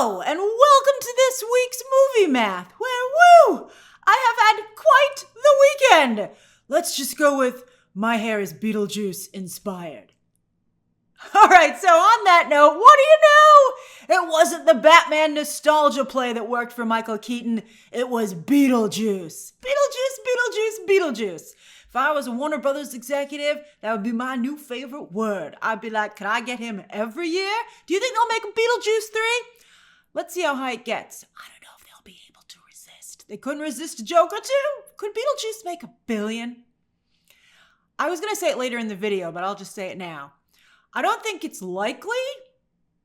Hello, and welcome to this week's Movie Math, where, I have had quite the weekend. Let's just go with my hair is Beetlejuice inspired. All right, so on that note, what do you know? It wasn't the Batman nostalgia play that worked for Michael Keaton. It was Beetlejuice. Beetlejuice. If I was a Warner Brothers executive, that would be my new favorite word. I'd be like, could I get him every year? Do you think they'll make a Beetlejuice 3? Let's see how high it gets. I don't know if they'll be able to resist. They couldn't resist a Joker 2? Could Beetlejuice make $1 billion? I was going to say it later in the video, but I'll just say it now. I don't think it's likely,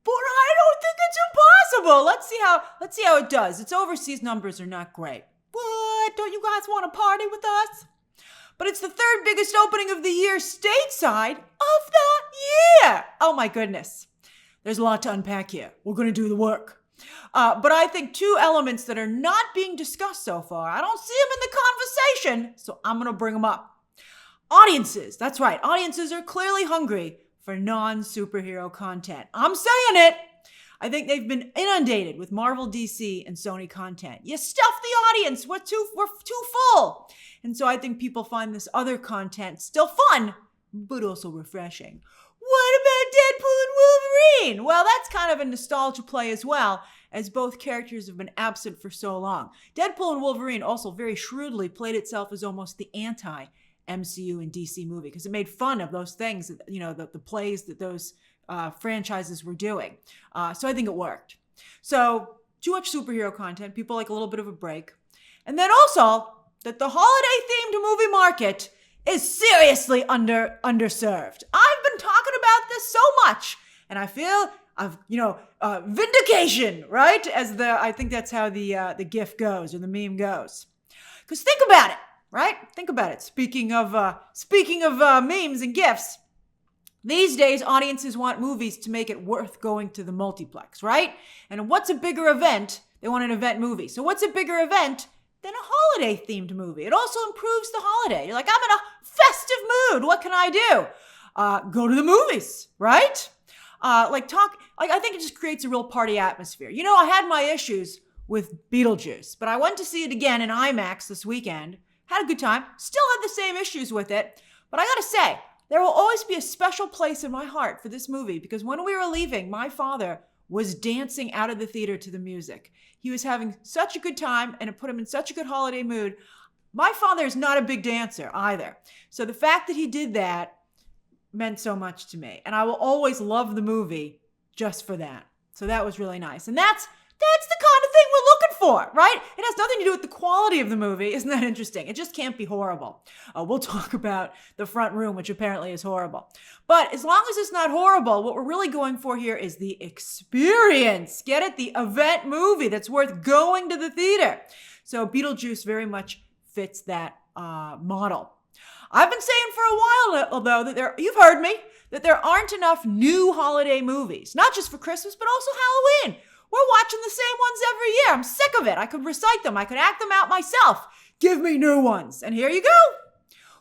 but I don't think it's impossible. Let's see how it does. Its overseas numbers are not great. What? Don't you guys want to party with us? But it's the third biggest opening of the year stateside of the year. Oh my goodness. There's a lot to unpack here. We're going to do the work. But I think two elements that are not being discussed so far, I don't see them in the conversation, so I'm going to bring them up. Audiences. That's right. Audiences are clearly hungry for non-superhero content. I'm saying it. I think they've been inundated with Marvel, DC, and Sony content. You stuff the audience. We're too full. And so I think people find this other content still fun, but also refreshing. What about Deadpool and Wolverine? Well, that's kind of a nostalgia play as well, as both characters have been absent for so long. Deadpool and Wolverine also very shrewdly played itself as almost the anti-MCU and DC movie, because it made fun of those things, the plays that those franchises were doing. So I think it worked. So too much superhero content. People like a little bit of a break. And then also that the holiday-themed movie market is seriously underserved. I've been talking about this so much, and I feel vindication, right? I think that's how the gif goes, or the meme goes. Because think about it, right? Think about it. Speaking of memes and gifs, these days, audiences want movies to make it worth going to the multiplex, right? And what's a bigger event? They want an event movie. So what's a bigger event than a holiday-themed movie? It also improves the holiday. You're like, I'm in a festive mood. What can I do? Go to the movies, right? I think it just creates a real party atmosphere. You know, I had my issues with Beetlejuice, but I went to see it again in IMAX this weekend. Had a good time. Still had the same issues with it. But I gotta say, there will always be a special place in my heart for this movie, because when we were leaving, my father was dancing out of the theater to the music. He was having such a good time, and it put him in such a good holiday mood. My father is not a big dancer either. So the fact that he did that meant so much to me. And I will always love the movie just for that. So that was really nice. And that's the kind of thing we're looking for, right? It has nothing to do with the quality of the movie. Isn't that interesting? It just can't be horrible. We'll talk about The Front Room, which apparently is horrible. But as long as it's not horrible, what we're really going for here is the experience. Get it? The event movie that's worth going to the theater. So Beetlejuice very much fits that model. I've been saying for a while, though, that you've heard me, that there aren't enough new holiday movies, not just for Christmas, but also Halloween. We're watching the same ones every year. I'm sick of it. I could recite them. I could act them out myself. Give me new ones. And here you go.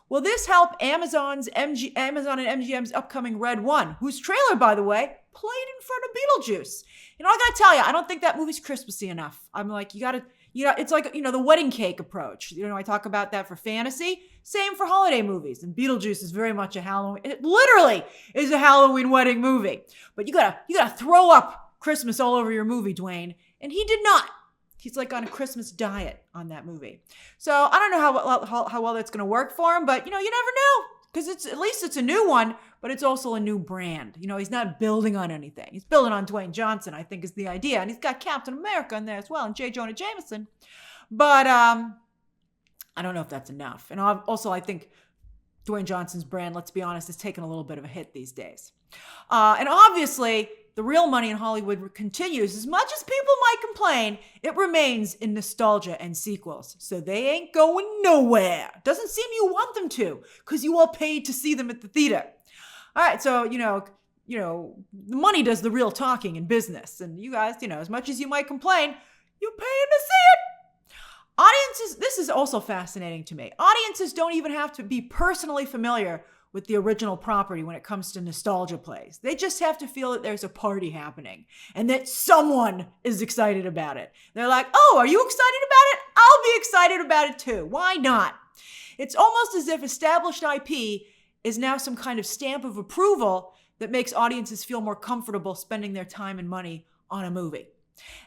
Will this help Amazon and MGM's upcoming Red One, whose trailer, by the way, played in front of Beetlejuice? You know, I gotta tell you, I don't think that movie's Christmassy enough. I'm like, it's like, the wedding cake approach. I talk about that for fantasy. Same for holiday movies. And Beetlejuice is very much it literally is a Halloween wedding movie. But you gotta throw up Christmas all over your movie, Dwayne. And he did not. He's like on a Christmas diet on that movie. So I don't know how well that's going to work for him, but you never know, because at least it's a new one, but it's also a new brand. He's not building on anything. He's building on Dwayne Johnson, I think, is the idea. And he's got Captain America in there as well, and J. Jonah Jameson. But I don't know if that's enough. And also, I think Dwayne Johnson's brand, let's be honest, is taking a little bit of a hit these days. And obviously, the real money in Hollywood continues. As much as people might complain, it remains in nostalgia and sequels. So they ain't going nowhere. Doesn't seem you want them to, because you all paid to see them at the theater. All right, so, the money does the real talking in business. And you guys, as much as you might complain, you're paying to see it. Audiences, this is also fascinating to me. Audiences don't even have to be personally familiar with the original property when it comes to nostalgia plays. They just have to feel that there's a party happening and that someone is excited about it. They're like, oh, are you excited about it? I'll be excited about it too. Why not? It's almost as if established IP is now some kind of stamp of approval that makes audiences feel more comfortable spending their time and money on a movie.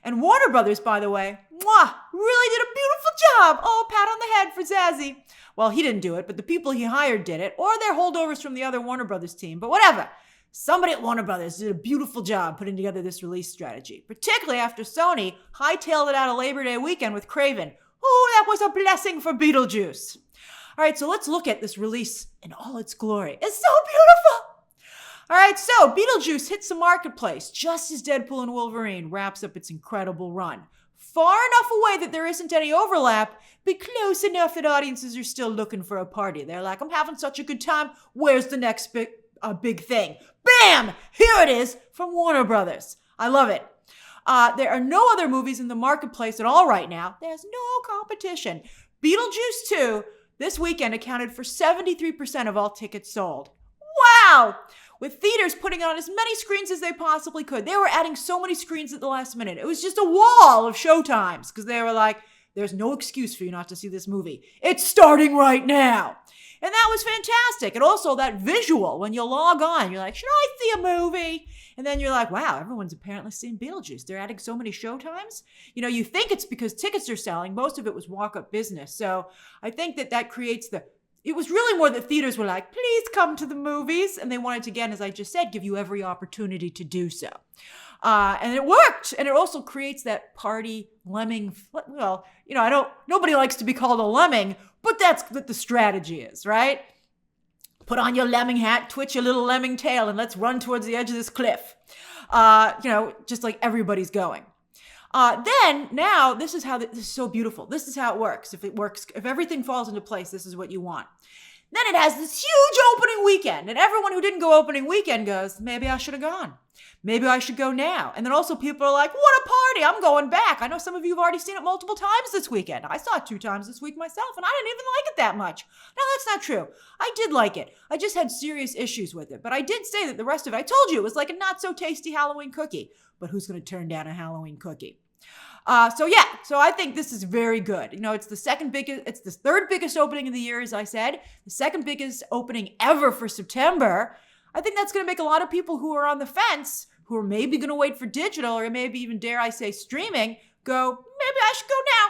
And Warner Brothers, by the way, really did a beautiful job. Oh, pat on the head for Zazie. Well, he didn't do it, but the people he hired did it, or they're holdovers from the other Warner Brothers team, but whatever. Somebody at Warner Brothers did a beautiful job putting together this release strategy, particularly after Sony hightailed it out of Labor Day weekend with Craven. Ooh, that was a blessing for Beetlejuice. All right, so let's look at this release in all its glory. It's so beautiful. All right, so Beetlejuice hits the marketplace just as Deadpool and Wolverine wraps up its incredible run. Far enough away that there isn't any overlap, but close enough that audiences are still looking for a party. They're like, I'm having such a good time. Where's the next big thing? Bam! Here it is from Warner Brothers. I love it. There are no other movies in the marketplace at all right now. There's no competition. Beetlejuice 2 this weekend accounted for 73% of all tickets sold. Wow! With theaters putting on as many screens as they possibly could. They were adding so many screens at the last minute. It was just a wall of showtimes because they were like, there's no excuse for you not to see this movie. It's starting right now. And that was fantastic. And also that visual, when you log on, you're like, should I see a movie? And then you're like, wow, everyone's apparently seen Beetlejuice. They're adding so many showtimes. You know, you think it's because tickets are selling. Most of it was walk-up business. So I think that creates it was really more that theaters were like, please come to the movies. And they wanted to, again, as I just said, give you every opportunity to do so. And it worked. And it also creates that party lemming. Well, you know, nobody likes to be called a lemming, but that's what the strategy is, right? Put on your lemming hat, twitch your little lemming tail, and let's run towards the edge of this cliff. You know, just like everybody's going. Now, this is so beautiful. This is how it works. If everything falls into place, this is what you want. Then it has this huge opening weekend. And everyone who didn't go opening weekend goes, maybe I should have gone. Maybe I should go now. And then also people are like, what a party. I'm going back. I know some of you have already seen it multiple times this weekend. I saw it 2 times this week myself, and I didn't even like it that much. No, that's not true. I did like it. I just had serious issues with it. But I did say that the rest of it, I told you, it was like a not so tasty Halloween cookie. But who's going to turn down a Halloween cookie? So I think this is very good. You know, it's the third biggest opening of the year, as I said, the second biggest opening ever for September. I think that's going to make a lot of people who are on the fence, who are maybe going to wait for digital or maybe even, dare I say, streaming, go, maybe I should go now.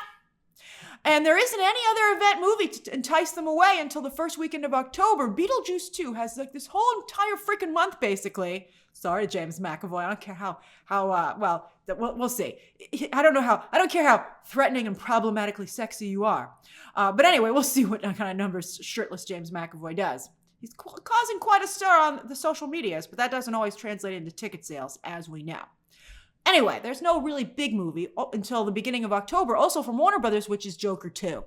And there isn't any other event movie to entice them away until the first weekend of October. Beetlejuice 2 has like this whole entire freaking month, basically. Sorry, James McAvoy. I don't care we'll see. I don't care how threatening and problematically sexy you are. But anyway, we'll see what kind of numbers shirtless James McAvoy does. He's causing quite a stir on the social medias, but that doesn't always translate into ticket sales, as we know. Anyway, there's no really big movie until the beginning of October, also from Warner Brothers, which is Joker 2.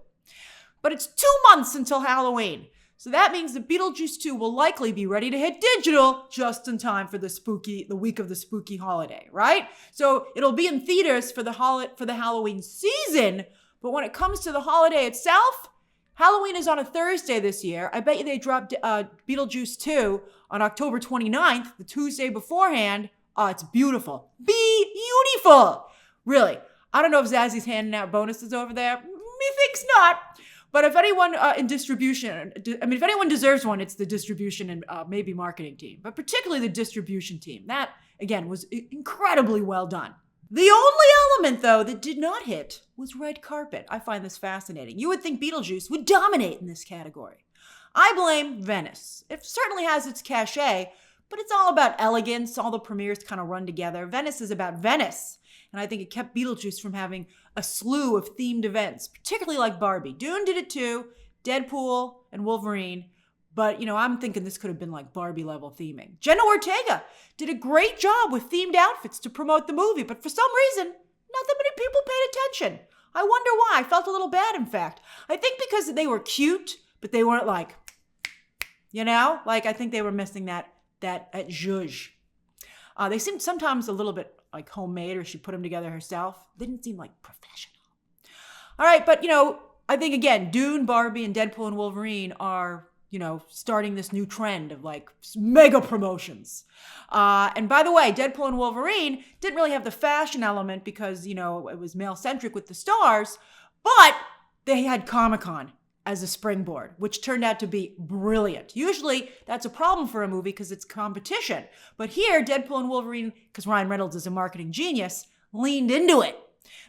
But it's 2 months until Halloween. So that means that Beetlejuice 2 will likely be ready to hit digital just in time for the week of the spooky holiday, right? So it'll be in theaters for the Halloween season, but when it comes to the holiday itself, Halloween is on a Thursday this year. I bet you they dropped Beetlejuice 2 on October 29th, the Tuesday beforehand. Oh, it's beautiful. Beautiful! Really. I don't know if Zazzy's handing out bonuses over there. Methinks not. But if anyone if anyone deserves one, it's the distribution and maybe marketing team, but particularly the distribution team. That, again, was incredibly well done. The only element, though, that did not hit was red carpet. I find this fascinating. You would think Beetlejuice would dominate in this category. I blame Venice. It certainly has its cachet, but it's all about elegance. All the premieres kind of run together. Venice is about Venice. And I think it kept Beetlejuice from having a slew of themed events, particularly like Barbie. Dune did it too, Deadpool and Wolverine. But, you know, I'm thinking this could have been like Barbie-level theming. Jenna Ortega did a great job with themed outfits to promote the movie, but for some reason, not that many people paid attention. I wonder why. I felt a little bad, in fact. I think because they were cute, but they weren't like, you know? Like, I think they were missing that zhuzh. They seemed sometimes a little bit like homemade, or she put them together herself. They didn't seem like professional. All right, but, you know, I think, again, Dune, Barbie, and Deadpool and Wolverine are, starting this new trend of like mega promotions. And by the way, Deadpool and Wolverine didn't really have the fashion element because, it was male-centric with the stars, but they had Comic-Con as a springboard, which turned out to be brilliant. Usually that's a problem for a movie because it's competition. But here, Deadpool and Wolverine, because Ryan Reynolds is a marketing genius, leaned into it.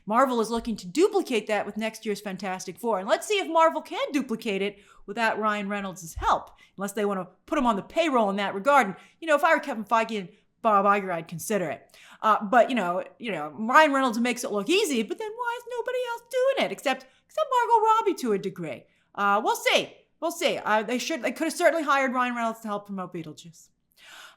Marvel is looking to duplicate that with next year's Fantastic Four. And let's see if Marvel can duplicate it without Ryan Reynolds' help, unless they want to put him on the payroll in that regard. And, if I were Kevin Feige and Bob Iger, I'd consider it. But Ryan Reynolds makes it look easy, but then why is nobody else doing it except Margot Robbie to a degree? We'll see. They could have certainly hired Ryan Reynolds to help promote Beetlejuice.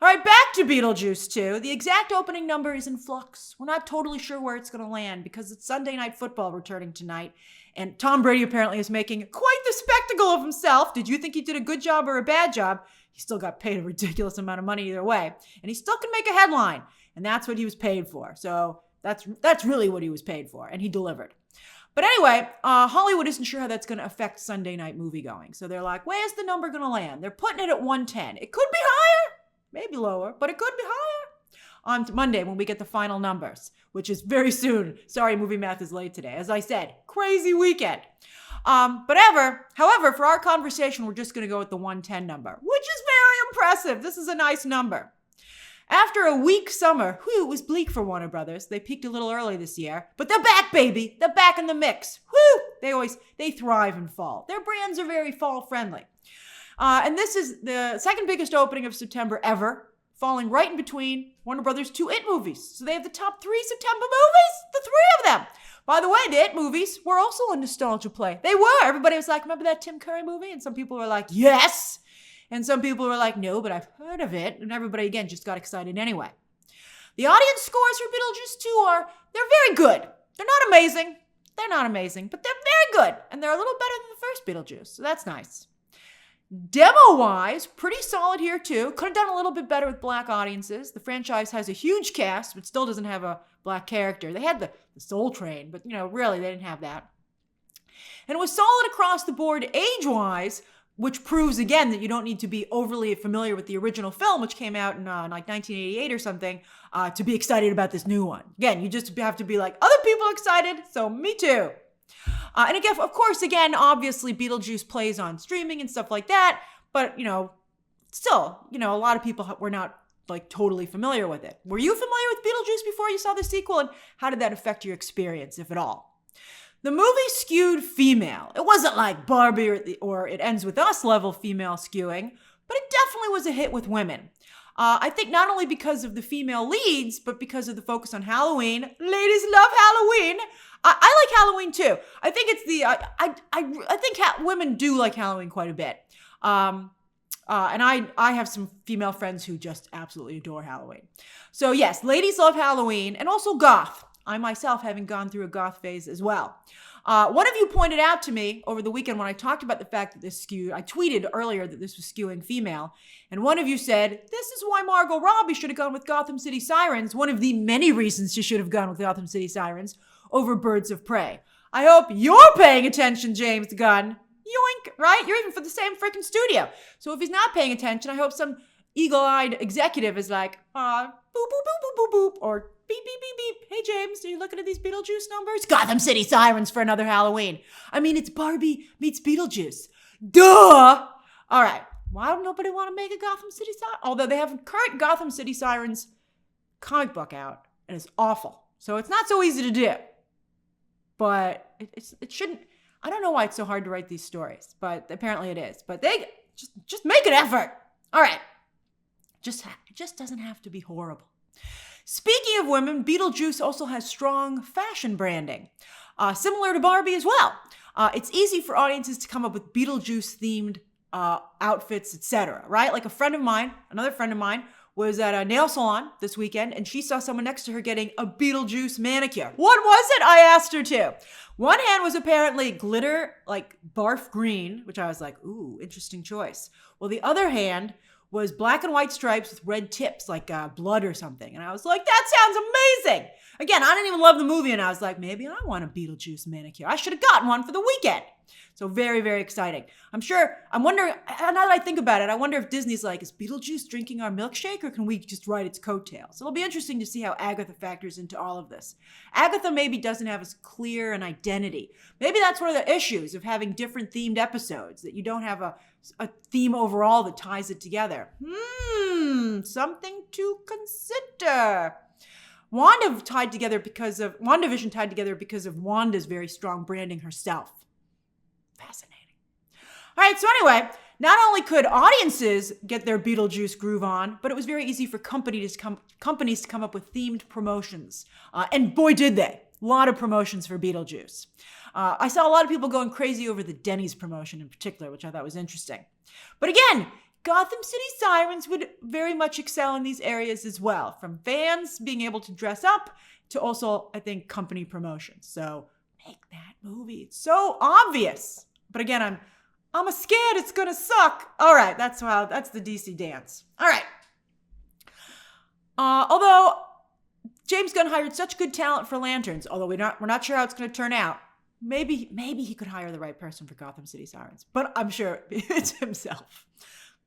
All right, back to Beetlejuice 2. The exact opening number is in flux. We're not totally sure where it's going to land because it's Sunday Night Football returning tonight. And Tom Brady apparently is making quite the spectacle of himself. Did you think he did a good job or a bad job? He still got paid a ridiculous amount of money either way. And he still can make a headline. And that's what he was paid for. So that's really what he was paid for. And he delivered. But anyway, Hollywood isn't sure how that's going to affect Sunday night moviegoing. So they're like, where's the number going to land? They're putting it at 110. It could be higher, maybe lower, but it could be higher on Monday when we get the final numbers, which is very soon. Sorry, movie math is late today. As I said, crazy weekend. However, for our conversation, we're just going to go with the 110 number, which is very impressive. This is a nice number. After a weak summer, it was bleak for Warner Brothers. They peaked a little early this year, but they're back, baby. They're back in the mix. They thrive in fall. Their brands are very fall friendly. And this is the second biggest opening of September ever, falling right in between Warner Brothers' two It movies. So they have the top 3 September movies, the 3 of them. By the way, the It movies were also a nostalgia play. They were. Everybody was like, remember that Tim Curry movie? And some people were like, yes. And some people were like, no, but I've heard of it. And everybody, again, just got excited anyway. The audience scores for Beetlejuice 2 they're very good. They're not amazing. But they're very good. And they're a little better than the first Beetlejuice. So that's nice. Demo-wise, pretty solid here too. Could have done a little bit better with black audiences. The franchise has a huge cast, but still doesn't have a black character. They had the Soul Train, but really they didn't have that. And it was solid across the board age-wise, which proves again that you don't need to be overly familiar with the original film, which came out in like 1988 or something, to be excited about this new one. Again, you just have to be like, other people are excited, so me too. And again, of course, obviously Beetlejuice plays on streaming and stuff like that, but still, a lot of people were not like totally familiar with it. Were you familiar with Beetlejuice before you saw the sequel, and how did that affect your experience, if at all? The movie skewed female. It wasn't like Barbie or It Ends With Us level female skewing, but it definitely was a hit with women. I think not only because of the female leads, but because of the focus on Halloween. Ladies love Halloween. I like Halloween too. I think it's I think women do like Halloween quite a bit. And I have some female friends who just absolutely adore Halloween. So yes, ladies love Halloween, and also goth. I myself having gone through a goth phase as well. One of you pointed out to me over the weekend when I talked about the fact that this skewed, I tweeted earlier that this was skewing female, and one of you said, this is why Margot Robbie should have gone with Gotham City Sirens, one of the many reasons she should have gone with Gotham City Sirens over Birds of Prey. I hope you're paying attention, James Gunn. Yoink, right? You're even for the same freaking studio. So if he's not paying attention, I hope some eagle-eyed executive is like, boop, boop, boop, boop, boop, boop, or beep, beep, beep, beep. Hey, James, are you looking at these Beetlejuice numbers? Gotham City Sirens for another Halloween. I mean, it's Barbie meets Beetlejuice. Duh! All right. Why would nobody want to make a Gotham City Siren? Although they have a current Gotham City Sirens comic book out, and it's awful. So it's not so easy to do. But it shouldn't. I don't know why it's so hard to write these stories, but apparently it is. But they just make an effort. All right. It just doesn't have to be horrible. Speaking of women, Beetlejuice also has strong fashion branding, similar to Barbie as well. It's easy for audiences to come up with Beetlejuice-themed outfits, etc., right? Like another friend of mine, was at a nail salon this weekend, and she saw someone next to her getting a Beetlejuice manicure. What was it? I asked her to. One hand was apparently glitter, like barf green, which I was like, ooh, interesting choice. Well, the other hand was black and white stripes with red tips, like blood or something. And I was like, that sounds amazing. Again, I didn't even love the movie, and I was like, maybe I want a Beetlejuice manicure. I should have gotten one for the weekend. So very, very exciting. I'm wondering, now that I think about it, I wonder if Disney's like, is Beetlejuice drinking our milkshake or can we just ride its coattails? It'll be interesting to see how Agatha factors into all of this. Agatha maybe doesn't have as clear an identity. Maybe that's one of the issues of having different themed episodes, that you don't have a theme overall that ties it together. Something to consider. WandaVision tied together because of Wanda's very strong branding herself. Fascinating. All right, so anyway, not only could audiences get their Beetlejuice groove on, but it was very easy for companies to come up with themed promotions. And boy, did they. A lot of promotions for Beetlejuice. I saw a lot of people going crazy over the Denny's promotion in particular, which I thought was interesting. But again, Gotham City Sirens would very much excel in these areas as well, from fans being able to dress up to also, I think, company promotions. So make that movie. It's so obvious. But again, I'm scared it's gonna suck. All right, that's the DC dance. All right. Although James Gunn hired such good talent for Lanterns, although we're not sure how it's gonna turn out. Maybe he could hire the right person for Gotham City Sirens, but I'm sure it's himself.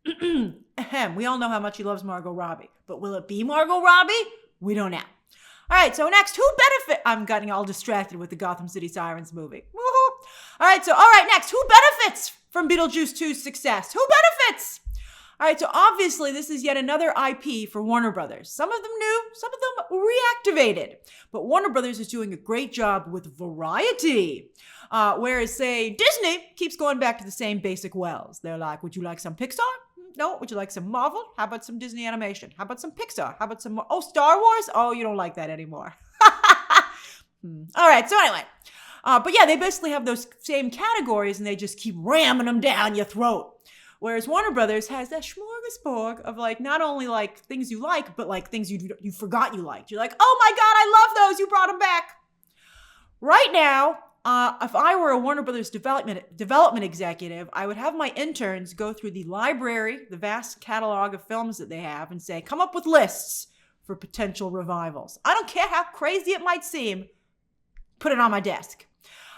We all know how much he loves Margot Robbie, but will it be Margot Robbie? We don't know. All right, so next, I'm getting all distracted with the Gotham City Sirens movie. Woohoo! All right, next, who benefits from Beetlejuice 2's success? Who benefits? All right, so obviously this is yet another IP for Warner Brothers. Some of them new, some of them reactivated. But Warner Brothers is doing a great job with variety. Whereas, say, Disney keeps going back to the same basic wells. They're like, would you like some Pixar? No. Would you like some Marvel? How about some Disney animation? How about some Pixar? How about some, Star Wars? Oh, you don't like that anymore. All right, so anyway. But yeah, they basically have those same categories and they just keep ramming them down your throat. Whereas Warner Brothers has that smorgasbord of like, not only like things you like, but like things you forgot you liked. You're like, oh my God, I love those. You brought them back. Right now, if I were a Warner Brothers development executive, I would have my interns go through the library, the vast catalog of films that they have, and say, come up with lists for potential revivals. I don't care how crazy it might seem. Put it on my desk.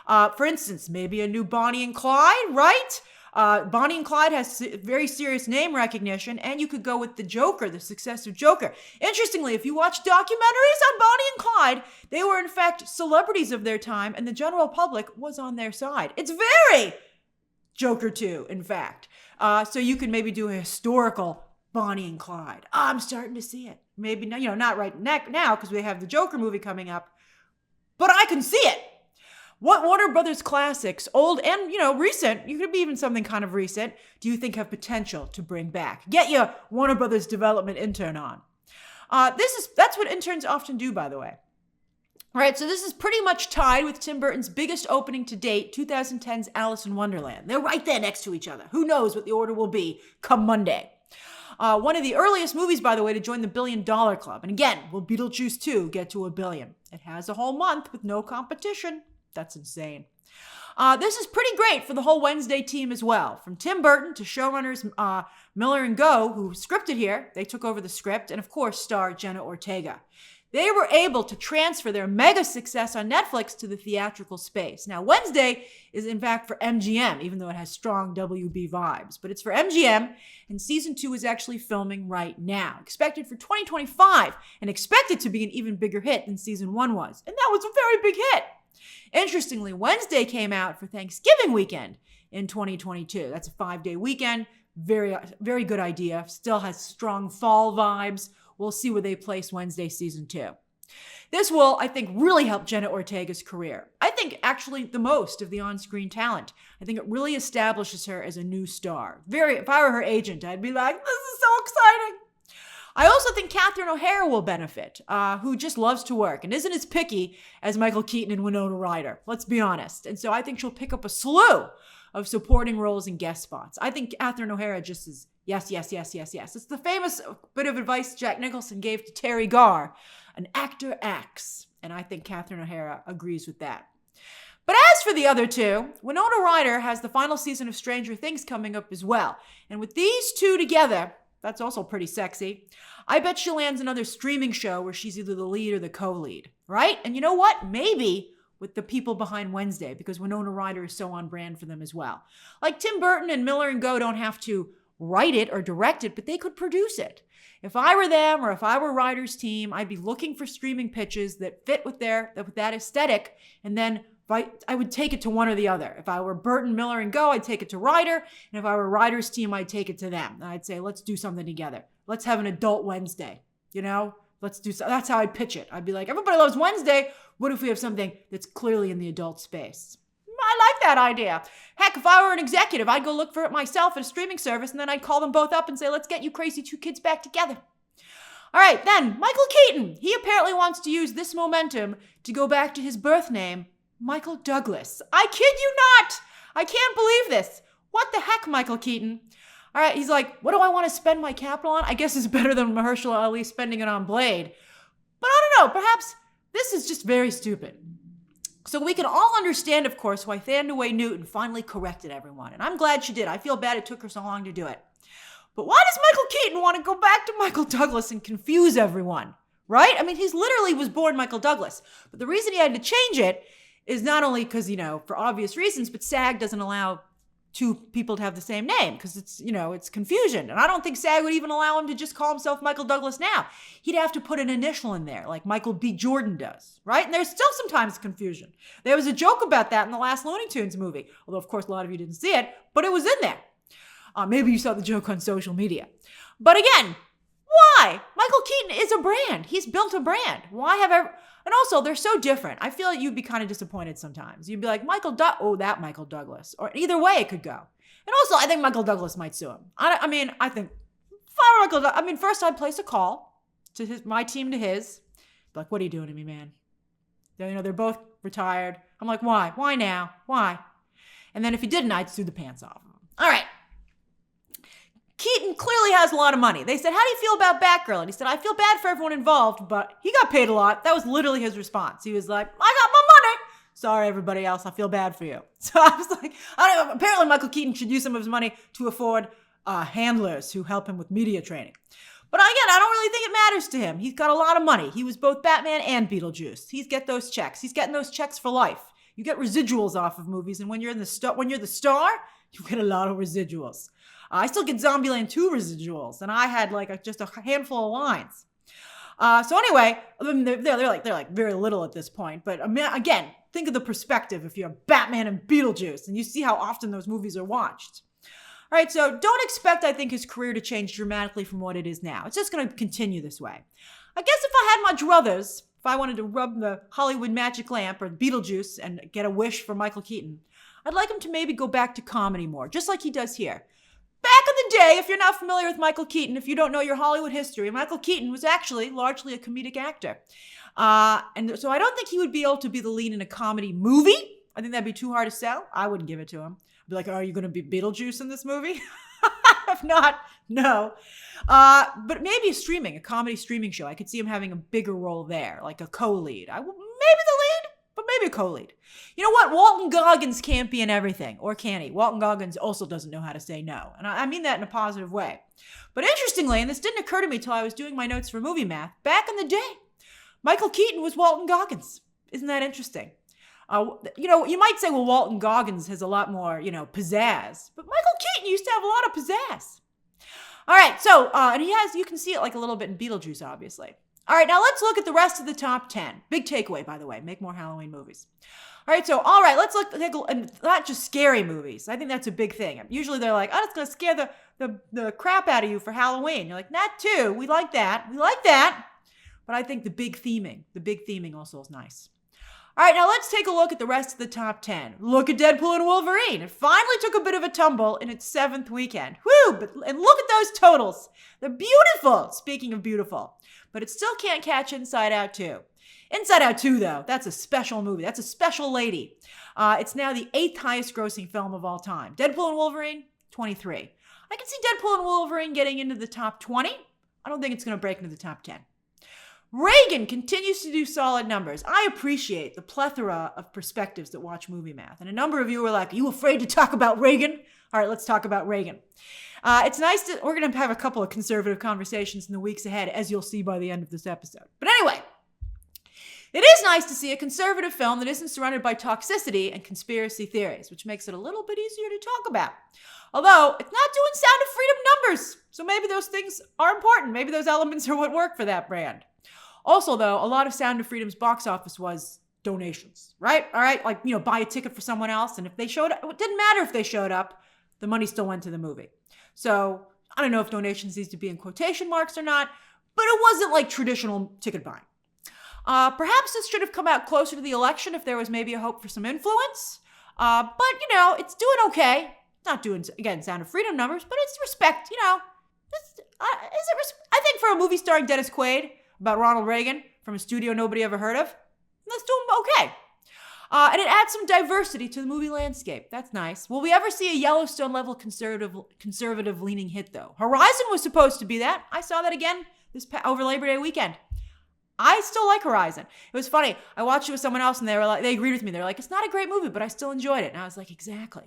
For instance, maybe a new Bonnie and Clyde, right? Bonnie and Clyde has very serious name recognition, and you could go with the Joker, the success of Joker. Interestingly, if you watch documentaries on Bonnie and Clyde, they were in fact celebrities of their time, and the general public was on their side. It's very Joker 2, in fact. So you could maybe do a historical Bonnie and Clyde. I'm starting to see it. Maybe, not right now because we have the Joker movie coming up, but I can see it. What Warner Brothers classics, old and, recent, you could be even something kind of recent, do you think have potential to bring back? Get your Warner Brothers development intern on. That's what interns often do, by the way. All right, so this is pretty much tied with Tim Burton's biggest opening to date, 2010's Alice in Wonderland. They're right there next to each other. Who knows what the order will be come Monday. One of the earliest movies, by the way, to join the $1 billion club. And again, will Beetlejuice 2 get to $1 billion? It has a whole month with no competition. That's insane. This is pretty great for the whole Wednesday team as well. From Tim Burton to showrunners Miller and Go, who scripted here. They took over the script. And of course, star Jenna Ortega. They were able to transfer their mega success on Netflix to the theatrical space. Now, Wednesday is in fact for MGM, even though it has strong WB vibes. But it's for MGM, and season 2 is actually filming right now. Expected for 2025, and expected to be an even bigger hit than season 1 was. And that was a very big hit. Interestingly, Wednesday came out for Thanksgiving weekend in 2022. That's a 5-day weekend. Very, very good idea. Still has strong fall vibes. We'll see where they place Wednesday season 2. This will, I think, really help Jenna Ortega's career. I think actually the most of the on-screen talent. I think it really establishes her as a new star. If I were her agent, I'd be like, this is so exciting. I also think Catherine O'Hara will benefit, who just loves to work and isn't as picky as Michael Keaton and Winona Ryder. Let's be honest. And so I think she'll pick up a slew of supporting roles and guest spots. I think Catherine O'Hara just is yes, yes, yes, yes, yes. It's the famous bit of advice Jack Nicholson gave to Terry Garr. An actor acts. And I think Catherine O'Hara agrees with that. But as for the other two, Winona Ryder has the final season of Stranger Things coming up as well. And with these two together, that's also pretty sexy. I bet she lands another streaming show where she's either the lead or the co-lead, right? And you know what? Maybe with the people behind Wednesday because Winona Ryder is so on brand for them as well. Like Tim Burton and Miller and Go don't have to write it or direct it, but they could produce it. If I were them or if I were Ryder's team, I'd be looking for streaming pitches that fit with that aesthetic, and then I would take it to one or the other. If I were Burton, Miller, and Go, I'd take it to Ryder, and if I were Ryder's team, I'd take it to them. And I'd say, let's do something together. Let's have an adult Wednesday, Let's do so. That's how I'd pitch it. I'd be like, everybody loves Wednesday. What if we have something that's clearly in the adult space? I like that idea. Heck, if I were an executive, I'd go look for it myself at a streaming service, and then I'd call them both up and say, let's get you crazy two kids back together. All right, then, Michael Keaton. He apparently wants to use this momentum to go back to his birth name, Michael Douglas. I kid you not. I can't believe this. What the heck, Michael Keaton? All right, he's like, what do I want to spend my capital on? I guess it's better than Mahershala Ali spending it on Blade. But I don't know, perhaps this is just very stupid. So we can all understand, of course, why Thandaway Newton finally corrected everyone. And I'm glad she did. I feel bad it took her so long to do it. But why does Michael Keaton want to go back to Michael Douglas and confuse everyone? Right? I mean, he's literally was born Michael Douglas. But the reason he had to change it is not only because, for obvious reasons, but SAG doesn't allow two people to have the same name because it's confusion. And I don't think SAG would even allow him to just call himself Michael Douglas now. He'd have to put an initial in there like Michael B. Jordan does, right? And there's still sometimes confusion. There was a joke about that in the last Looney Tunes movie, although of course a lot of you didn't see it, but it was in there. Maybe you saw the joke on social media. But again, why? Michael Keaton is a brand. He's built a brand. Why have And also, they're so different. I feel like you'd be kind of disappointed sometimes. You'd be like, that Michael Douglas. Or either way it could go. And also, I think Michael Douglas might sue him. I think, if I were Michael Douglas, first I'd place a call to my team to his. Be like, what are you doing to me, man? They're both retired. I'm like, why? Why now? Why? And then if he didn't, I'd sue the pants off him. All right. Keaton clearly has a lot of money. They said, how do you feel about Batgirl? And he said, I feel bad for everyone involved, but he got paid a lot. That was literally his response. He was like, I got my money. Sorry, everybody else. I feel bad for you. So I was like, apparently Michael Keaton should use some of his money to afford handlers who help him with media training. But again, I don't really think it matters to him. He's got a lot of money. He was both Batman and Beetlejuice. He's getting those checks. He's getting those checks for life. You get residuals off of movies, and when you're the star, you get a lot of residuals. I still get Zombieland 2 residuals, and I had just a handful of lines. So anyway, they're like very little at this point. But again, think of the perspective if you have Batman and Beetlejuice, and you see how often those movies are watched. All right, so don't expect, I think, his career to change dramatically from what it is now. It's just going to continue this way. I guess if I had my druthers, if I wanted to rub the Hollywood magic lamp or Beetlejuice and get a wish for Michael Keaton, I'd like him to maybe go back to comedy more, just like he does here. Back in the day, if you're not familiar with Michael Keaton, if you don't know your Hollywood history, Michael Keaton was actually largely a comedic actor. And so I don't think he would be able to be the lead in a comedy movie. I think that'd be too hard to sell. I wouldn't give it to him. I'd be like, are you going to be Beetlejuice in this movie? If not, no. But maybe a comedy streaming show. I could see him having a bigger role there, like a co-lead. Maybe the lead, but maybe a co-lead. You know what? Walton Goggins can't be in everything, or can he? Walton Goggins also doesn't know how to say no. And I mean that in a positive way. But interestingly, and this didn't occur to me till I was doing my notes for movie math, back in the day, Michael Keaton was Walton Goggins. Isn't that interesting? You might say, well, Walton Goggins has a lot more, pizzazz. But Michael Keaton used to have a lot of pizzazz. All right, so, and you can see it a little bit in Beetlejuice, obviously. All right, now let's look at the rest of the top 10. Big takeaway, by the way, make more Halloween movies. All right, let's look, and not just scary movies. I think that's a big thing. Usually they're like, it's going to scare the crap out of you for Halloween. You're like, not too. We like that. But I think the big theming also is nice. All right, now let's take a look at the rest of the top 10. Look at Deadpool and Wolverine. It finally took a bit of a tumble in its 7th weekend. Woo! And look at those totals. They're beautiful, speaking of beautiful. But it still can't catch Inside Out 2. Inside Out 2, though, that's a special movie. That's a special lady. It's now the 8th highest grossing film of all time. Deadpool and Wolverine, 23. I can see Deadpool and Wolverine getting into the top 20. I don't think it's going to break into the top 10. Reagan continues to do solid numbers. I appreciate the plethora of perspectives that watch Movie Math. And a number of you were like, are you afraid to talk about Reagan? All right, let's talk about Reagan. It's nice we're going to have a couple of conservative conversations in the weeks ahead, as you'll see by the end of this episode. But anyway, It is nice to see a conservative film that isn't surrounded by toxicity and conspiracy theories, which makes it a little bit easier to talk about. Although, it's not doing Sound of Freedom numbers, so maybe those things are important. Maybe those elements are what work for that brand. Also, though, a lot of Sound of Freedom's box office was donations, right? All right, like, buy a ticket for someone else, and if they showed up, it didn't matter if they showed up, the money still went to the movie. So, I don't know if donations needs to be in quotation marks or not, but it wasn't like traditional ticket buying. Perhaps this should have come out closer to the election if there was maybe a hope for some influence. But, it's doing okay. Not doing, again, Sound of Freedom numbers, but it's respect, I think for a movie starring Dennis Quaid about Ronald Reagan from a studio nobody ever heard of, that's doing okay. And it adds some diversity to the movie landscape. That's nice. Will we ever see a Yellowstone-level conservative-leaning hit, though? Horizon was supposed to be that. I saw that again over Labor Day weekend. I still like Horizon. It was funny. I watched it with someone else, and they agreed with me. They're like, it's not a great movie, but I still enjoyed it. And I was like, exactly.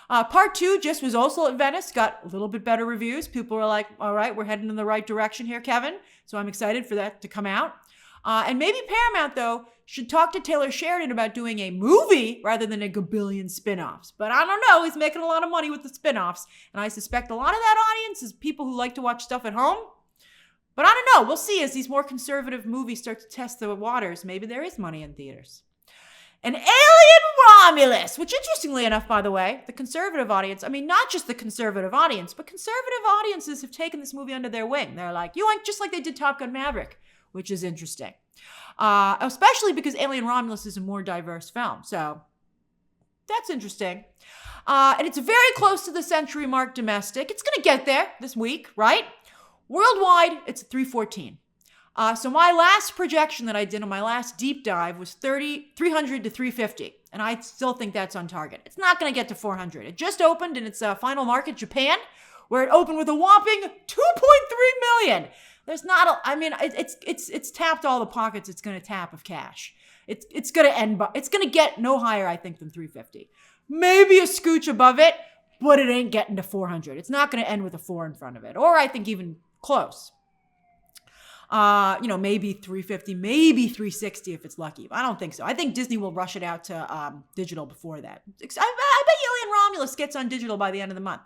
Part 2 just was also at Venice, got a little bit better reviews. People were like, all right, we're heading in the right direction here, Kevin. So I'm excited for that to come out. And maybe Paramount, though, should talk to Taylor Sheridan about doing a movie rather than a gabillion spin-offs. But I don't know. He's making a lot of money with the spin-offs. And I suspect a lot of that audience is people who like to watch stuff at home. But I don't know. We'll see as these more conservative movies start to test the waters. Maybe there is money in theaters. An Alien Romulus, which interestingly enough, by the way, the conservative audience, not just the conservative audience, but conservative audiences have taken this movie under their wing. They're like, just like they did Top Gun Maverick, which is interesting. Especially because Alien Romulus is a more diverse film. So that's interesting. And it's very close to the century mark domestic. It's going to get there this week, right? Worldwide, it's 314. So my last projection that I did on my last deep dive was 300 to 350. And I still think that's on target. It's not going to get to 400. It just opened in its final market, Japan, where it opened with a whopping 2.3 million. There's not it's tapped all the pockets it's going to tap of cash. It's going to end, it's going to get no higher, I think, than 350. Maybe a scooch above it, but it ain't getting to 400. It's not going to end with a 4 in front of it, or I think even close. Maybe 350, maybe 360 if it's lucky. I don't think so. I think Disney will rush it out to digital before that. I bet Alien Romulus gets on digital by the end of the month,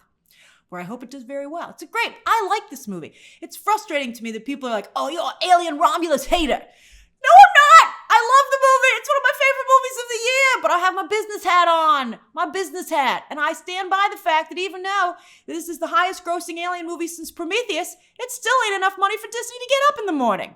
where I hope it does very well. It's great. I like this movie. It's frustrating to me that people are like, oh, you're an Alien Romulus hater. No, I'm not. I love the movie. It's one of my favorite movies of the year, but I have my business hat on, and I stand by the fact that even though this is the highest grossing Alien movie since Prometheus, it still ain't enough money for Disney to get up in the morning.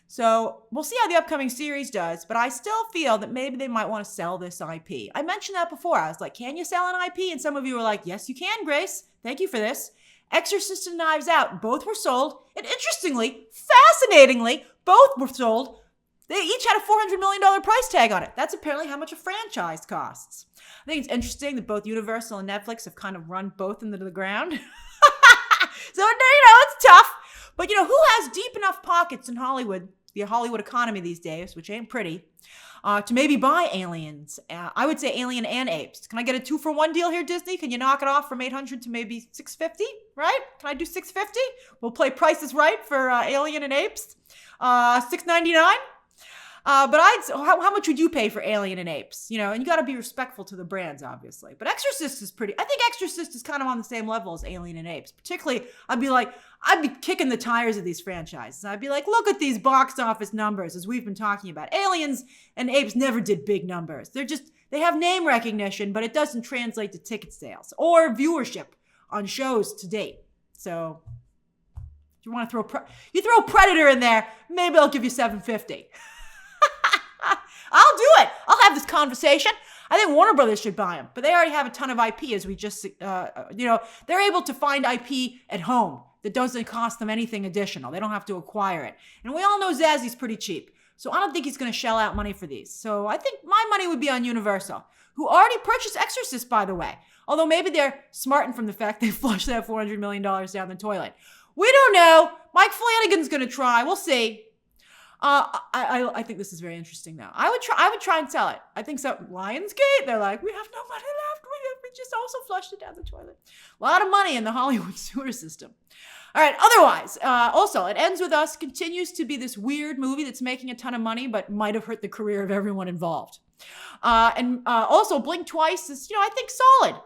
So we'll see how the upcoming series does, but I still feel that maybe they might want to sell this IP. I mentioned that before. I was like, can you sell an IP? And some of you were like, yes, you can, Grace. Thank you for this. Exorcist and Knives Out, both were sold. And interestingly, fascinatingly, both were sold. They each had a $400 million price tag on it. That's apparently how much a franchise costs. I think it's interesting that both Universal and Netflix have kind of run both into the ground. So, it's tough. But, who has deep enough pockets in Hollywood, the Hollywood economy these days, which ain't pretty, to maybe buy Aliens? I would say Alien and Apes. Can I get a 2-for-1 deal here, Disney? Can you knock it off from 800 to maybe 650, right? Can I do 650? We'll play Price is Right for Alien and Apes. $6.99. But how much would you pay for Alien and Apes? And you got to be respectful to the brands, obviously. But Exorcist is I think Exorcist is kind of on the same level as Alien and Apes. Particularly, I'd be kicking the tires of these franchises. I'd be like, look at these box office numbers, as we've been talking about. Aliens and Apes never did big numbers. They have name recognition, but it doesn't translate to ticket sales or viewership on shows to date. So, if you want to throw Predator in there, maybe I'll give you $750. I'll do it. I'll have this conversation. I think Warner Brothers should buy them, but they already have a ton of IP, as we just, they're able to find IP at home that doesn't cost them anything additional. They don't have to acquire it. And we all know Zazzy's pretty cheap, so I don't think he's going to shell out money for these. So I think my money would be on Universal, who already purchased Exorcist, by the way. Although maybe they're smarting from the fact they flushed that $400 million down the toilet. We don't know. Mike Flanagan's going to try. We'll see. I think this is very interesting, though. I would try and sell it. I think so. Lionsgate, they're like, we have no money left. We just also flushed it down the toilet. A lot of money in the Hollywood sewer system. All right, otherwise, also, It Ends With Us continues to be this weird movie that's making a ton of money, but might have hurt the career of everyone involved. And also, Blink Twice is, I think solid,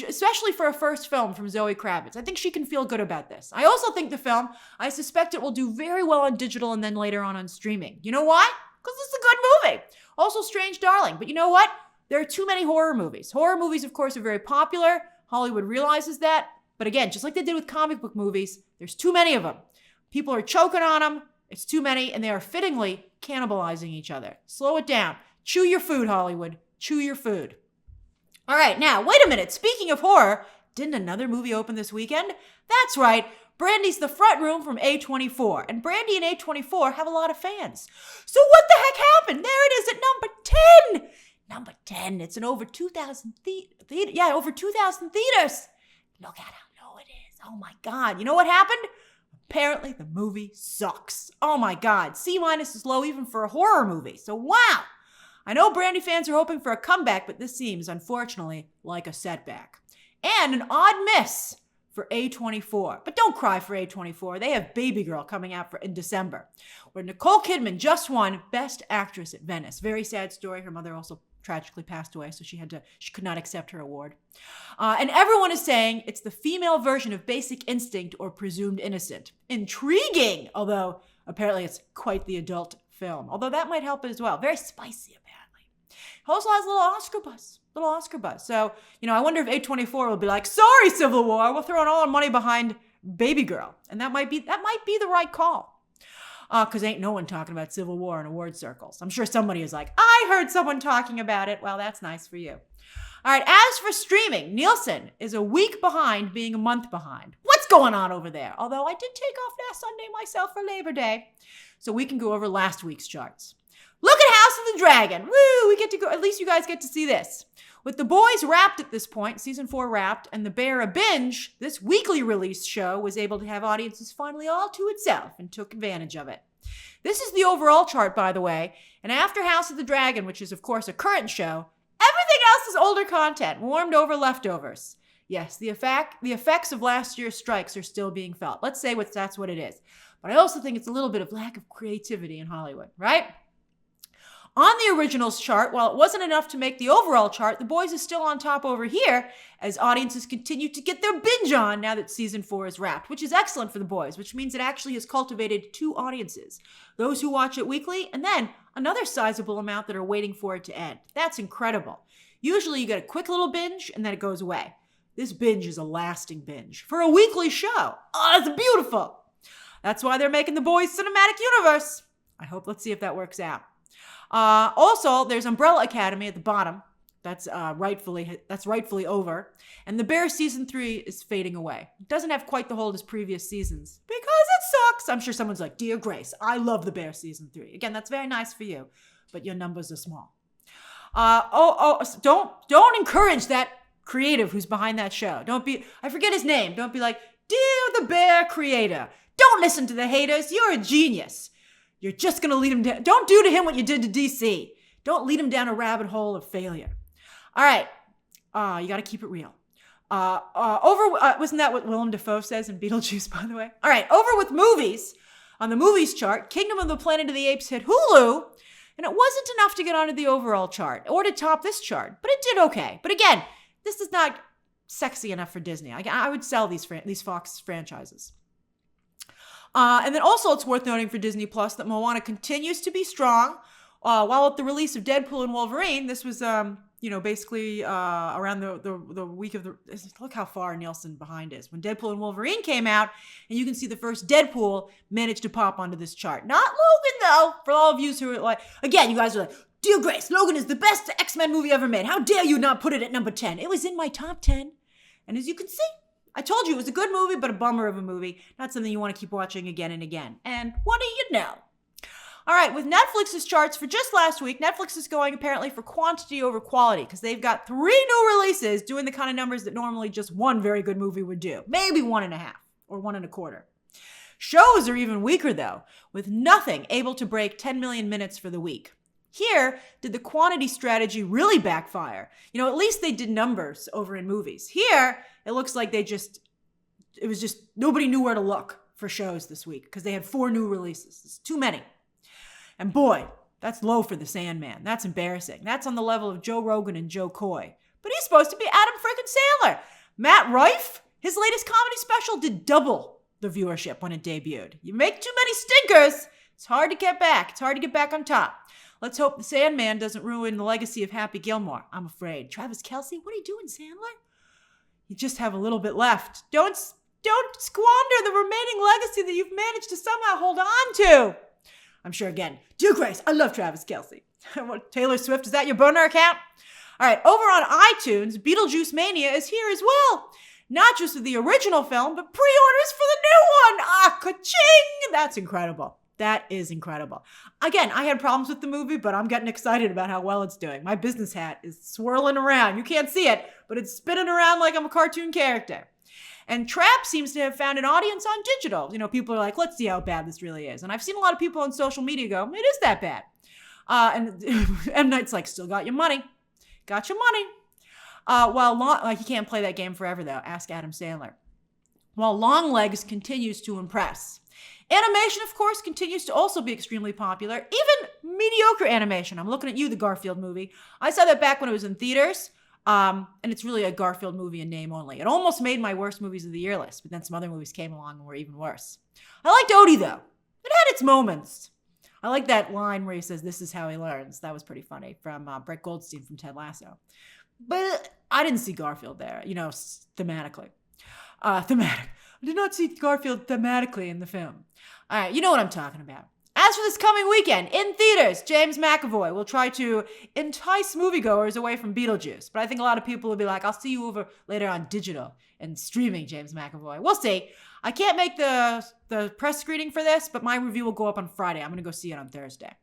especially for a first film from Zoe Kravitz. I think she can feel good about this. I also think the film, I suspect it will do very well on digital and then later on streaming. You know why? Because it's a good movie. Also, Strange Darling. But you know what? There are too many horror movies. Horror movies, of course, are very popular. Hollywood realizes that. But again, just like they did with comic book movies, there's too many of them. People are choking on them. It's too many, and they are fittingly cannibalizing each other. Slow it down. Chew your food, Hollywood. Chew your food. All right, now, wait a minute. Speaking of horror, didn't another movie open this weekend? That's right. Brandy's The Front Room from A24. And Brandy and A24 have a lot of fans. So what the heck happened? There it is at number 10. Number 10. It's in over 2,000 over 2,000 theaters. Look at how low it is. Oh my God. You know what happened? Apparently the movie sucks. Oh my God. C- is low even for a horror movie. So wow. I know Brandy fans are hoping for a comeback, but this seems, unfortunately, like a setback. And an odd miss for A24. But don't cry for A24. They have Baby Girl coming out in December, where Nicole Kidman just won Best Actress at Venice. Very sad story. Her mother also tragically passed away, so she could not accept her award. And everyone is saying it's the female version of Basic Instinct or Presumed Innocent. Intriguing, although apparently it's quite the adult film. Although that might help it as well. Very spicy, apparently. It also has a little Oscar buzz. So, I wonder if A24 will be like, sorry, Civil War, we're throwing all our money behind Baby Girl. And that might be the right call. Because ain't no one talking about Civil War in award circles. I'm sure somebody is like, I heard someone talking about it. Well, that's nice for you. All right, as for streaming, Nielsen is a week behind being a month behind. What's going on over there? Although I did take off last Sunday myself for Labor Day. So we can go over last week's charts. Look at House of the Dragon. Woo, we get to go. At least you guys get to see this. With The Boys wrapped at this point, season 4 wrapped, and The Bear a binge, this weekly release show was able to have audiences finally all to itself and took advantage of it. This is the overall chart, by the way, and after House of the Dragon, which is of course a current show, everything else is older content, warmed over leftovers. Yes, the effects of last year's strikes are still being felt. Let's say that's what it is. But I also think it's a little bit of lack of creativity in Hollywood, right? On the originals chart, while it wasn't enough to make the overall chart, The Boys is still on top over here as audiences continue to get their binge on now that season 4 is wrapped, which is excellent for The Boys, which means it actually has cultivated 2 audiences. Those who watch it weekly, and then another sizable amount that are waiting for it to end. That's incredible. Usually you get a quick little binge and then it goes away. This binge is a lasting binge for a weekly show. Oh, that's beautiful. That's why they're making The Boys cinematic universe. Let's see if that works out. Also, there's Umbrella Academy at the bottom. That's rightfully over. And The Bear season 3 is fading away. It doesn't have quite the hold as previous seasons because it sucks. I'm sure someone's like, dear Grace, I love The Bear season 3. Again, that's very nice for you, but your numbers are small. Don't encourage that creative who's behind that show. I forget his name. Don't be like, dear The Bear creator, don't listen to the haters. You're a genius. You're just going to lead him down. Don't do to him what you did to DC. Don't lead him down a rabbit hole of failure. All right. You got to keep it real. Wasn't that what Willem Dafoe says in Beetlejuice, by the way? All right. Over with movies. On the movies chart, Kingdom of the Planet of the Apes hit Hulu, and it wasn't enough to get onto the overall chart or to top this chart, but it did okay. But again, this is not sexy enough for Disney. I would sell these Fox franchises. And then also it's worth noting for Disney Plus that Moana continues to be strong. While at the release of Deadpool and Wolverine, this was, basically around the week of look how far Nielsen behind is. When Deadpool and Wolverine came out, and you can see the first Deadpool managed to pop onto this chart. Not Logan, though, for all of you who are like, again, you guys are like, dear Grace, Logan is the best X-Men movie ever made. How dare you not put it at number 10? It was in my top 10. And as you can see, I told you it was a good movie, but a bummer of a movie. Not something you want to keep watching again and again. And what do you know? All right, with Netflix's charts for just last week, Netflix is going apparently for quantity over quality because they've got 3 new releases doing the kind of numbers that normally just one very good movie would do. Maybe 1.5 or 1.25. Shows are even weaker, though, with nothing able to break 10 million minutes for the week. Here, did the quantity strategy really backfire? At least they did numbers over in movies. Here, it looks like they just it was just, nobody knew where to look for shows this week because they had 4 new releases. It's too many. And boy, that's low for the Sandman. That's embarrassing. That's on the level of Joe Rogan and Joe Coy. But he's supposed to be Adam frickin' Sandler. Matt Rife, his latest comedy special did double the viewership when it debuted. You make too many stinkers, it's hard to get back. It's hard to get back on top. Let's hope the Sandman doesn't ruin the legacy of Happy Gilmore. I'm afraid. Travis Kelce, what are you doing, Sandler? You just have a little bit left. Don't squander the remaining legacy that you've managed to somehow hold on to. I'm sure, again, Grace, I love Travis Kelce. Taylor Swift, is that your burner account? All right, over on iTunes, Beetlejuice Mania is here as well. Not just with the original film, but pre-orders for the new one. Ah, ka-ching! That's incredible. That is incredible. Again, I had problems with the movie, but I'm getting excited about how well it's doing. My business hat is swirling around. You can't see it, but it's spinning around like I'm a cartoon character. And Trap seems to have found an audience on digital. You know, people are like, let's see how bad this really is. And I've seen a lot of people on social media go, it is that bad. And M. Night's like, still got your money. Got your money. You can't play that game forever, though. Ask Adam Sandler. While Longlegs continues to impress. Animation, of course, continues to also be extremely popular. Even mediocre animation. I'm looking at you, the Garfield movie. I saw that back when it was in theaters. And it's really a Garfield movie in name only. It almost made my worst movies of the year list, but then some other movies came along and were even worse. I liked Odie, though. It had its moments. I like that line where he says, this is how he learns. That was pretty funny from Brett Goldstein from Ted Lasso. But I didn't see Garfield there, thematically. Thematic. I did not see Garfield thematically in the film. All right, you know what I'm talking about. As for this coming weekend, in theaters, James McAvoy will try to entice moviegoers away from Beetlejuice. But I think a lot of people will be like, I'll see you over later on digital and streaming, James McAvoy. We'll see. I can't make the press screening for this, but my review will go up on Friday. I'm going to go see it on Thursday.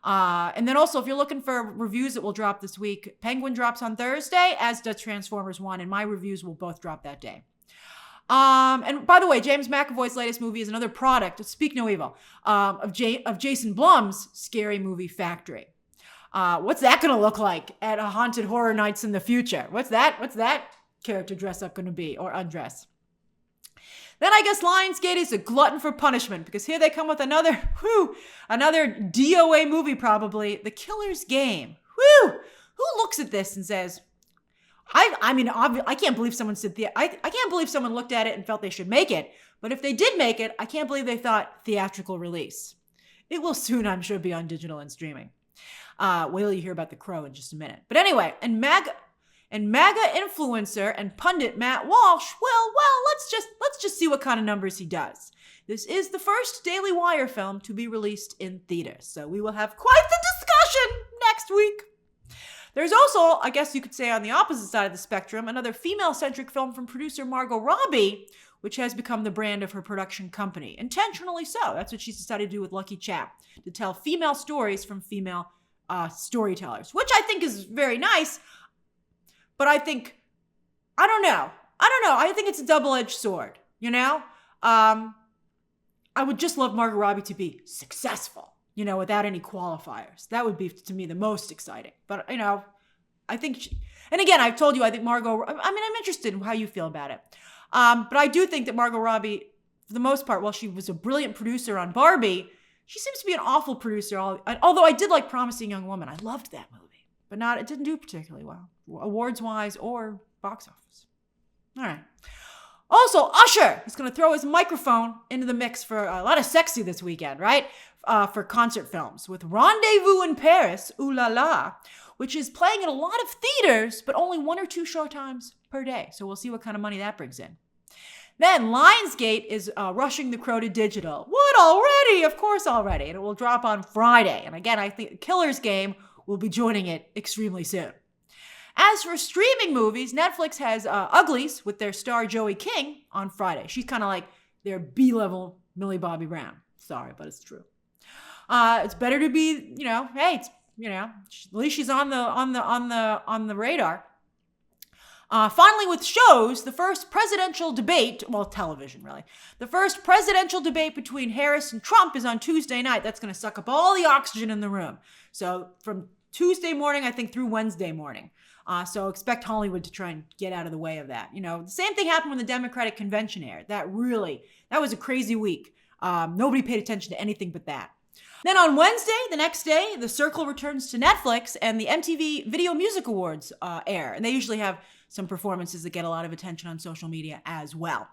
And then also, if you're looking for reviews that will drop this week, Penguin drops on Thursday, as does Transformers 1, and my reviews will both drop that day. And by the way, James McAvoy's latest movie is another product, Speak No Evil, of Jason Blum's Scary Movie Factory. What's that going to look like at a Haunted Horror Nights in the future? What's that character dress up going to be, or undress? Then I guess Lionsgate is a glutton for punishment, because here they come with another DOA movie probably, The Killer's Game. Whew! Who looks at this and says, I can't believe someone I can't believe someone looked at it and felt they should make it. But if they did make it, I can't believe they thought theatrical release. It will soon, I'm sure, be on digital and streaming. Wait till you hear about The Crow in just a minute. But anyway, and MAGA influencer and pundit Matt Walsh, well, let's just see what kind of numbers he does. This is the first Daily Wire film to be released in theaters, so we will have quite the discussion next week. There's also, I guess you could say on the opposite side of the spectrum, another female-centric film from producer Margot Robbie, which has become the brand of her production company. Intentionally so. That's what she's decided to do with Lucky Chap, to tell female stories from female storytellers, which I think is very nice. But I don't know. I think it's a double-edged sword, I would just love Margot Robbie to be successful, without any qualifiers. That would be, to me, the most exciting. But, I think and again, I've told you, I think Margot, I'm interested in how you feel about it. But I do think that Margot Robbie, for the most part, while she was a brilliant producer on Barbie, she seems to be an awful producer. Although I did like Promising Young Woman. I loved that movie. But it didn't do particularly well, awards-wise or box office. All right. Also, Usher is going to throw his microphone into the mix for a lot of sexy this weekend, right? For concert films with Rendezvous in Paris, Ooh La La, which is playing in a lot of theaters, but only 1 or 2 showtimes per day. So we'll see what kind of money that brings in. Then Lionsgate is rushing The Crow to digital. What, already? Of course already. And it will drop on Friday. And again, I think Killer's Game will be joining it extremely soon. As for streaming movies, Netflix has Uglies with their star Joey King on Friday. She's kind of like their B-level Millie Bobby Brown. Sorry, but it's true. It's better to be, hey, it's, at least she's on the radar. Finally, with shows, the first presidential debate, television really, the first presidential debate between Harris and Trump is on Tuesday night. That's going to suck up all the oxygen in the room. So from Tuesday morning, I think, through Wednesday morning. So expect Hollywood to try and get out of the way of that. The same thing happened when the Democratic convention aired. That was a crazy week. Nobody paid attention to anything but that. Then on Wednesday, the next day, The Circle returns to Netflix and the MTV Video Music Awards air. And they usually have some performances that get a lot of attention on social media as well.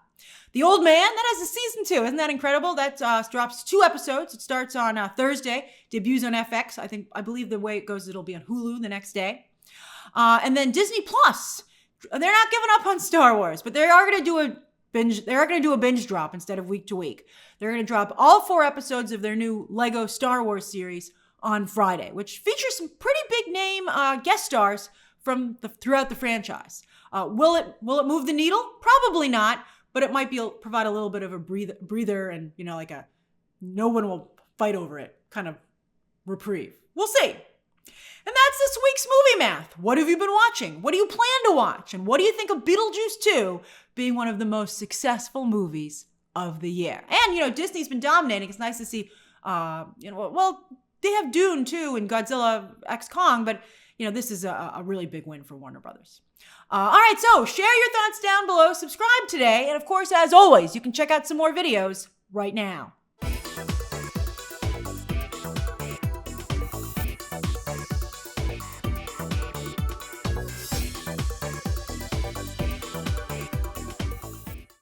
The Old Man, that has a season 2. Isn't that incredible? That drops 2 episodes. It starts on Thursday, debuts on FX. I believe the way it goes, it'll be on Hulu the next day. And then Disney Plus, they're not giving up on Star Wars, but they are going to do a binge. They are going to do a binge drop instead of week to week. They're going to drop all 4 episodes of their new Lego Star Wars series on Friday, which features some pretty big name guest stars from throughout the franchise. Will it move the needle? Probably not, but it might provide a little bit of a breather and like a no one will fight over it kind of reprieve. We'll see. And that's this week's movie math. What have you been watching? What do you plan to watch? And what do you think of Beetlejuice 2 being one of the most successful movies of the year? And, Disney's been dominating. It's nice to see, well, they have Dune too and Godzilla x Kong, but, this is a really big win for Warner Brothers. All right, so share your thoughts down below. Subscribe today. And of course, as always, you can check out some more videos right now.